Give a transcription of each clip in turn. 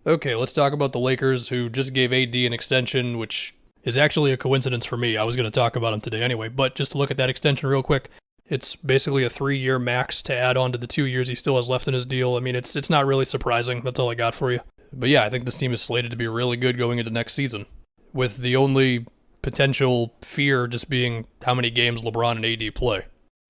Okay, let's talk about the Lakers, who just gave AD an extension, which is actually a coincidence for me. I was going to talk about him today anyway, but just to look at that extension real quick, it's basically a 3-year max to add on to the 2 years he still has left in his deal. I mean, it's not really surprising. That's all I got for you. But yeah, I think this team is slated to be really good going into next season, with the only potential fear just being how many games LeBron and AD play.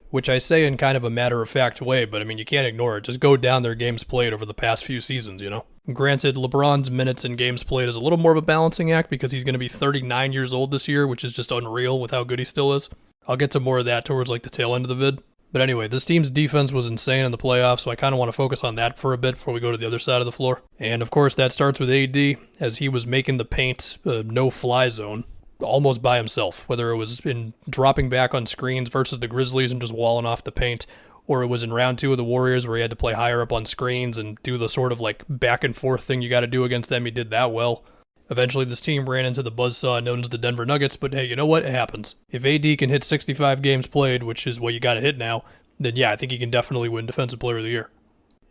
Which I say in kind of a matter-of-fact way, but I mean, you can't ignore it. Just go down their games played over the past few seasons, you know? Granted, LeBron's minutes and games played is a little more of a balancing act because he's going to be 39 years old this year, which is just unreal with how good he still is. I'll get to more of that towards like the tail end of the vid. But anyway, this team's defense was insane in the playoffs, so I kind of want to focus on that for a bit before we go to the other side of the floor. And of course, that starts with AD, as he was making the paint a no-fly zone almost by himself, whether it was in dropping back on screens versus the Grizzlies and just walling off the paint, or it was in round 2 of the Warriors where he had to play higher up on screens and do the sort of like back and forth thing you got to do against them. He did that well. Eventually, this team ran into the buzzsaw known as the Denver Nuggets, but hey, you know what? It happens. If AD can hit 65 games played, which is what you got to hit now, then yeah, I think he can definitely win Defensive Player of the Year.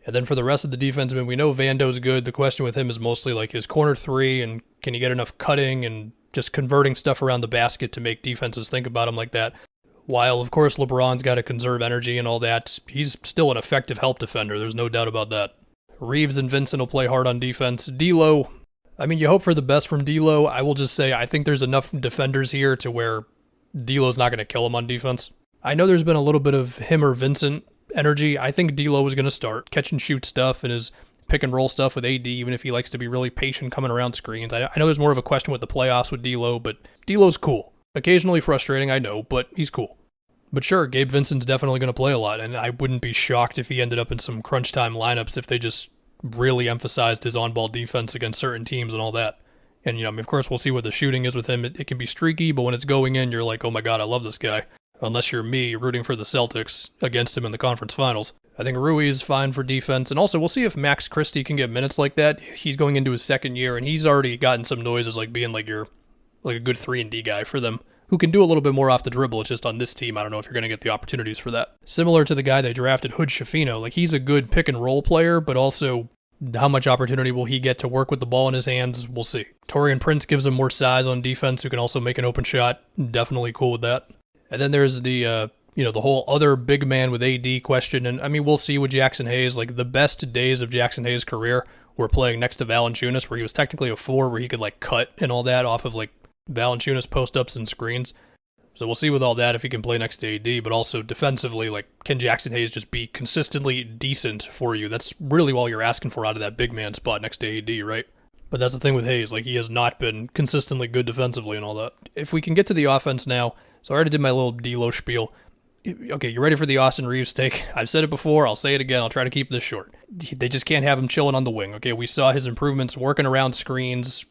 And then for the rest of the defense, I mean, we know Vando's good. The question with him is mostly like his corner three, and can he get enough cutting and just converting stuff around the basket to make defenses think about him like that. While, of course, LeBron's got to conserve energy and all that, he's still an effective help defender. There's no doubt about that. Reeves and Vincent will play hard on defense. D'Lo, I mean, you hope for the best from D'Lo. I will just say I think there's enough defenders here to where D'Lo's not going to kill him on defense. I know there's been a little bit of him or Vincent energy. I think D'Lo was going to start catch and shoot stuff and his pick and roll stuff with AD, even if he likes to be really patient coming around screens. I know there's more of a question with the playoffs with D'Lo, but D'Lo's cool. Occasionally frustrating, I know, but he's cool. But sure, Gabe Vincent's definitely going to play a lot, and I wouldn't be shocked if he ended up in some crunch time lineups if they just really emphasized his on-ball defense against certain teams and all that. And, you know, I mean, of course, we'll see what the shooting is with him. It can be streaky, but when it's going in, you're like, oh my god, I love this guy. Unless you're me rooting for the Celtics against him in the conference finals. I think Rui is fine for defense, and also we'll see if Max Christie can get minutes like that. He's going into his second year, and he's already gotten some noises like being like a good 3-and-D guy for them, who can do a little bit more off the dribble. It's just on this team, I don't know if you're going to get the opportunities for that. Similar to the guy they drafted, Hood Schifino, like he's a good pick-and-roll player, but also how much opportunity will he get to work with the ball in his hands? We'll see. Taurean Prince gives him more size on defense, who can also make an open shot. Definitely cool with that. And then there's the whole other big man with AD question. And I mean, we'll see with Jackson Hayes. Like the best days of Jackson Hayes' career were playing next to Valanciunas, where he was technically a 4, where he could like cut and all that off of like Valanciunas post-ups and screens. So we'll see with all that if he can play next to AD, but also defensively, like can Jackson Hayes just be consistently decent for you? That's really all you're asking for out of that big man spot next to AD, right? But that's the thing with Hayes, like he has not been consistently good defensively and all that. If we can get to the offense now, so I already did my little D'Lo spiel. Okay, you ready for the Austin Reeves take? I've said it before, I'll say it again, I'll try to keep this short. They just can't have him chilling on the wing, okay? We saw his improvements working around screens,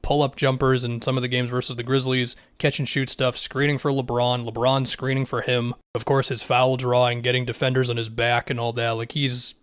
pull-up jumpers in some of the games versus the Grizzlies, catch-and-shoot stuff, screening for LeBron screening for him. Of course, his foul drawing, getting defenders on his back and all that. Like, he just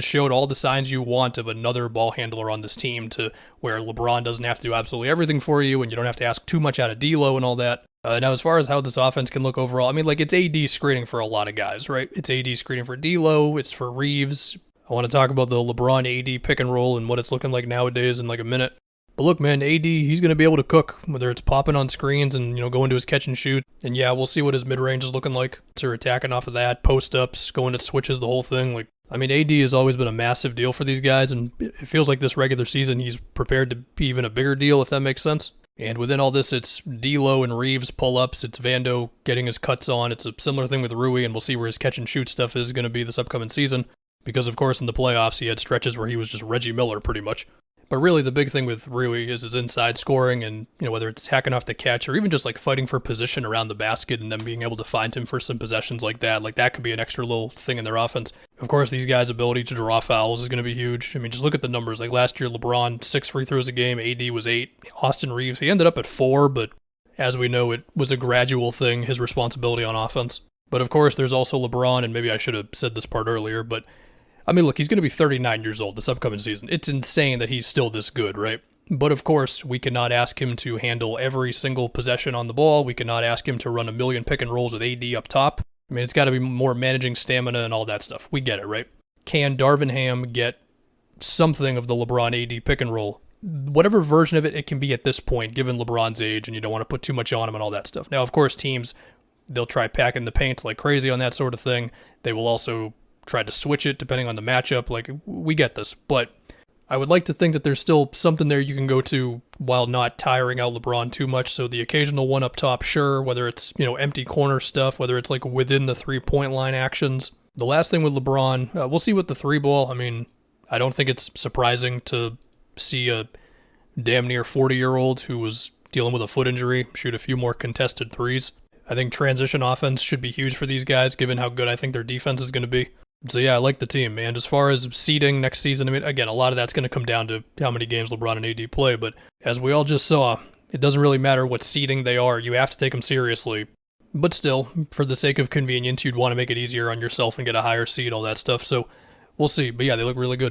showed all the signs you want of another ball handler on this team, to where LeBron doesn't have to do absolutely everything for you, and you don't have to ask too much out of D'Lo and all that. Now, as far as how this offense can look overall, I mean, like, it's AD screening for a lot of guys, right? It's AD screening for D'Lo, it's for Reeves. I want to talk about the LeBron-AD pick and roll and what it's looking like nowadays in like a minute. But look, man, AD, he's going to be able to cook, whether it's popping on screens and, going to his catch and shoot. And yeah, we'll see what his mid-range is looking like. So attacking off of that, post-ups, going to switches, the whole thing. Like, I mean, AD has always been a massive deal for these guys, and it feels like this regular season he's prepared to be even a bigger deal, if that makes sense. And within all this, it's D'Lo and Reeves pull-ups, it's Vando getting his cuts on, it's a similar thing with Rui, and we'll see where his catch-and-shoot stuff is going to be this upcoming season. Because, of course, in the playoffs, he had stretches where he was just Reggie Miller, pretty much. But really, the big thing with Rui is his inside scoring, and, whether it's hacking off the catch or even just, like, fighting for position around the basket and then being able to find him for some possessions like that could be an extra little thing in their offense. Of course, these guys' ability to draw fouls is going to be huge. I mean, just look at the numbers. Like, last year, LeBron, 6 free throws a game, AD was 8. Austin Reeves, he ended up at 4, but as we know, it was a gradual thing, his responsibility on offense. But, of course, there's also LeBron, and maybe I should have said this part earlier, but I mean, look, he's going to be 39 years old this upcoming season. It's insane that he's still this good, right? But of course, we cannot ask him to handle every single possession on the ball. We cannot ask him to run a million pick and rolls with AD up top. I mean, it's got to be more managing stamina and all that stuff. We get it, right? Can Darvin Ham get something of the LeBron AD pick and roll. Whatever version of it can be at this point, given LeBron's age, and you don't want to put too much on him and all that stuff. Now, of course, teams, they'll try packing the paint like crazy on that sort of thing. They will also try to switch it depending on the matchup. Like, we get this, but I would like to think that there's still something there you can go to while not tiring out LeBron too much. So the occasional one up top, sure, whether it's, empty corner stuff, whether it's like within the 3-point line actions. The last thing with LeBron, we'll see with the 3-ball. I mean, I don't think it's surprising to see a damn near 40-year-old who was dealing with a foot injury shoot a few more contested threes. I think transition offense should be huge for these guys, given how good I think their defense is going to be. So yeah, I like the team, man. As far as seeding next season, I mean, again, a lot of that's going to come down to how many games LeBron and AD play, but as we all just saw, it doesn't really matter what seeding they are. You have to take them seriously. But still, for the sake of convenience, you'd want to make it easier on yourself and get a higher seed, all that stuff. So we'll see. But yeah, they look really good.